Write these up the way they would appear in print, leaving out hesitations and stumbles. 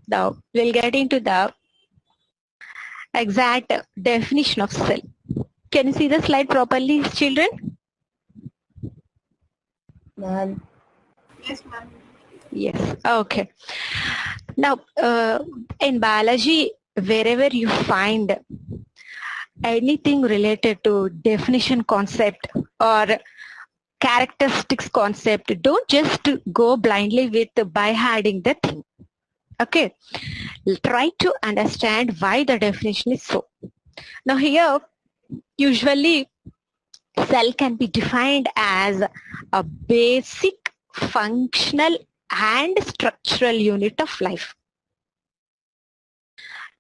Now we'll get into the exact definition of cell. Can you see the slide properly, children? Ma'am. Yes, ma'am. Yes. Okay. Now, in biology, wherever you find anything related to definition concept or characteristics concept, don't just go blindly with by adding the thing. Okay. Try to understand why the definition is so. Now here, usually cell can be defined as a basic functional and structural unit of life.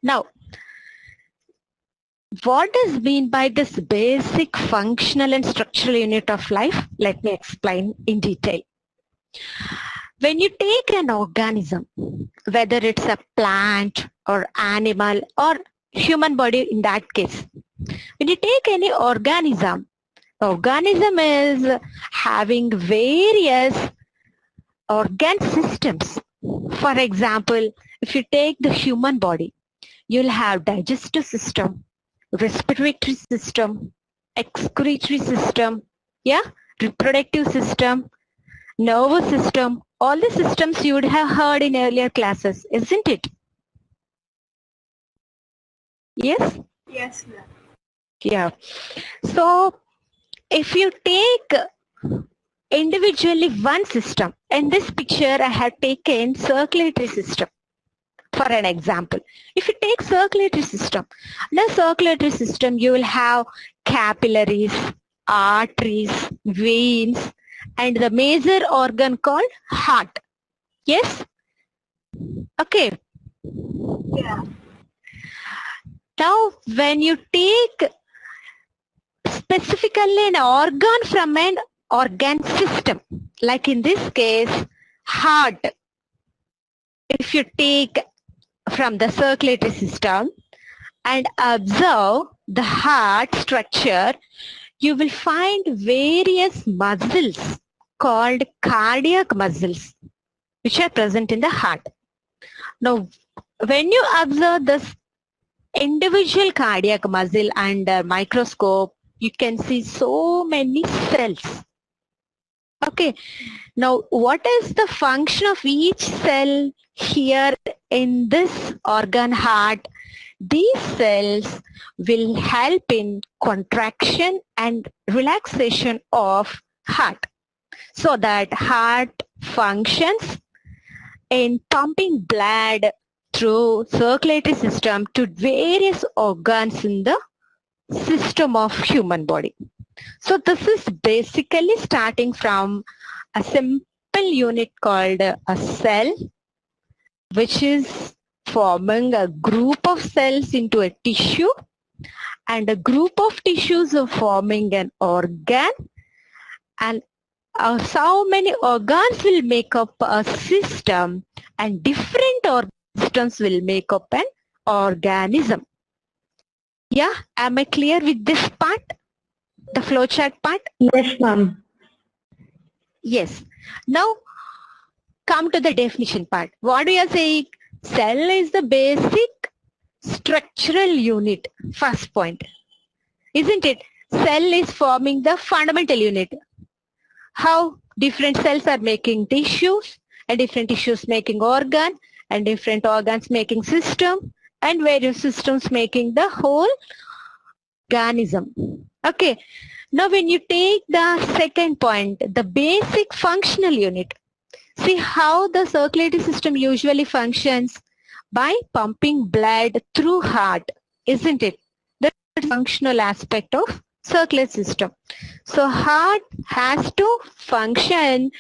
Now, what does mean by this basic functional and structural unit of life? Let me explain in detail. When you take an organism, whether it's a plant or animal or human body in that case, when you take any organism is having various organ systems. For example, if you take the human body, you'll have digestive system, respiratory system, excretory system, reproductive system, nervous system. All the systems you would have heard in earlier classes, isn't it? Yes? Yes, ma'am. Yeah. So, if you take individually one system, in this picture I have taken circulatory system for an example. If you take circulatory system, in the circulatory system you will have capillaries, arteries, veins, and the major organ called heart. Yes? Okay. Yeah. Now when you take specifically an organ from an organ system, like in this case heart, if you take from the circulatory system and observe the heart structure, you will find various muscles called cardiac muscles which are present in the heart. Now when you observe this individual cardiac muscle under microscope, you can see so many cells. Okay. Now, what is the function of each cell here in this organ heart? These cells will help in contraction and relaxation of heart, so that heart functions in pumping blood through circulatory system to various organs in the system of human body. So this is basically starting from a simple unit called a cell, which is forming a group of cells into a tissue, and a group of tissues are forming an organ, and so many organs will make up a system, and different systems will make up an organism. Yeah, am I clear with this part? The flowchart part? Yes, ma'am. Yes. Now, come to the definition part. What we are saying? Cell is the basic structural unit. First point. Isn't it? Cell is forming the fundamental unit. How different cells are making tissues, and different tissues making organ, and different organs making system, and various systems making the whole organism. Okay. Now when you take the second point, the basic functional unit, see how the circulatory system usually functions by pumping blood through heart, isn't it? That's the functional aspect of circulatory system. So heart has to function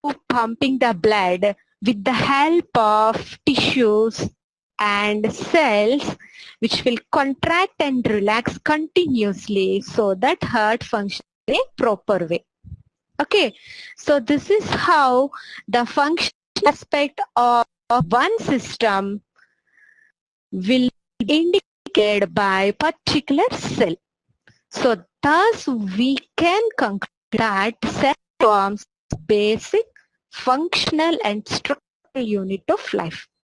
to pumping the blood with the help of tissues and cells, which will contract and relax continuously so that heart functions in a proper way. Okay, so this is how the function aspect of one system will be indicated by particular cell. So thus we can conclude that cell forms basic functional and structural unit of life.